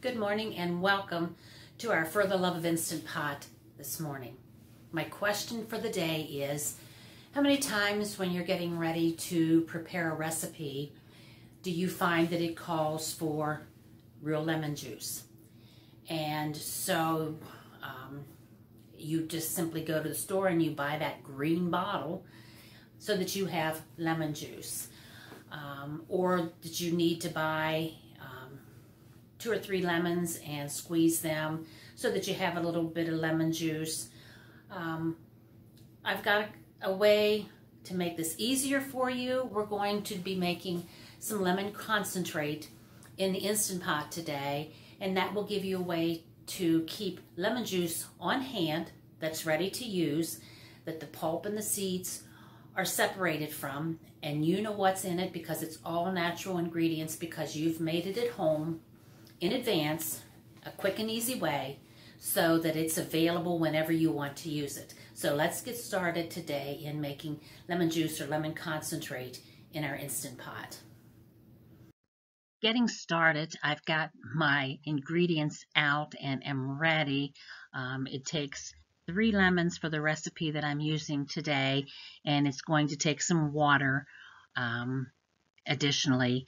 Good morning and welcome to our For the Love of Instant Pot this morning. My question for the day is, how many times when you're getting ready to prepare a recipe do you find that it calls for real lemon juice? And so you just simply go to the store and you buy that green bottle so that you have lemon juice. Or that you need to buy 2 or 3 lemons and squeeze them so that you have a little bit of lemon juice. I've got a way to make this easier for you. We're going to be making some lemon concentrate in the Instant Pot today, and that will give you a way to keep lemon juice on hand that's ready to use, that the pulp and the seeds are separated from, and you know what's in it because it's all natural ingredients, because you've made it at home in advance, a quick and easy way, so that it's available whenever you want to use it. So let's get started today in making lemon juice or lemon concentrate in our Instant Pot. Getting started, I've got my ingredients out and am ready. It takes 3 lemons for the recipe that I'm using today, and it's going to take some water additionally.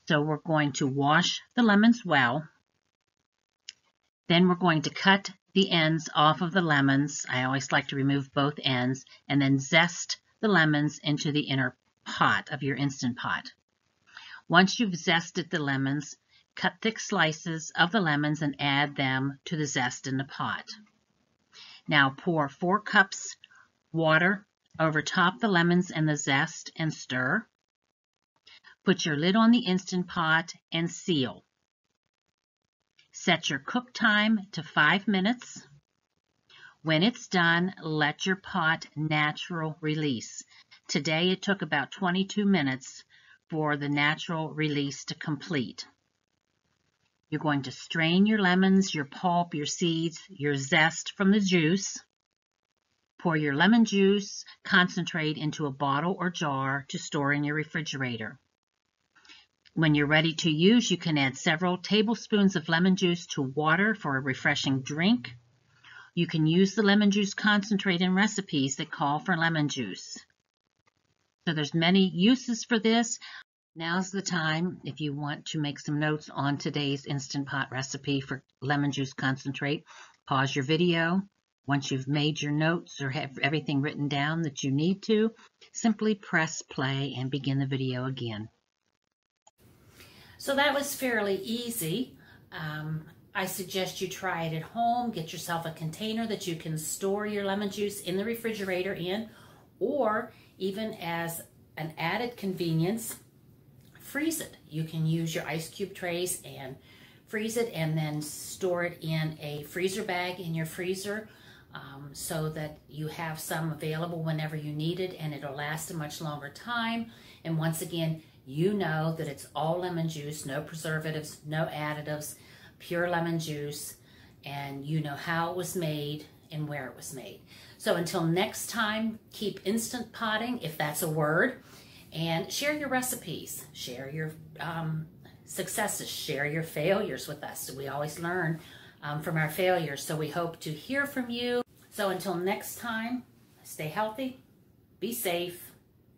So we're going to wash the lemons well. Then we're going to cut the ends off of the lemons. I always like to remove both ends, and then zest the lemons into the inner pot of your Instant Pot. Once you've zested the lemons, cut thick slices of the lemons and add them to the zest in the pot. Now pour 4 cups water over top the lemons and the zest and stir. Put your lid on the Instant Pot and seal. Set your cook time to 5 minutes. When it's done, let your pot natural release. Today it took about 22 minutes for the natural release to complete. You're going to strain your lemons, your pulp, your seeds, your zest from the juice. Pour your lemon juice concentrate into a bottle or jar to store in your refrigerator. When you're ready to use, you can add several tablespoons of lemon juice to water for a refreshing drink. You can use the lemon juice concentrate in recipes that call for lemon juice. So there's many uses for this. Now's the time, if you want to make some notes on today's Instant Pot recipe for lemon juice concentrate, pause your video. Once you've made your notes or have everything written down that you need to, simply press play and begin the video again. So that was fairly easy. I suggest you try it at home. Get yourself a container that you can store your lemon juice in the refrigerator in, or even as an added convenience, freeze it. You can use your ice cube trays and freeze it and then store it in a freezer bag in your freezer so that you have some available whenever you need it, and it'll last a much longer time. And once again, you know that it's all lemon juice, no preservatives, no additives, pure lemon juice, and you know how it was made and where it was made. So until next time, keep Instant Potting, if that's a word, and share your recipes, share your successes, share your failures with us. We always learn from our failures, so we hope to hear from you. So until next time, stay healthy, be safe,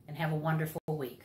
and have a wonderful week.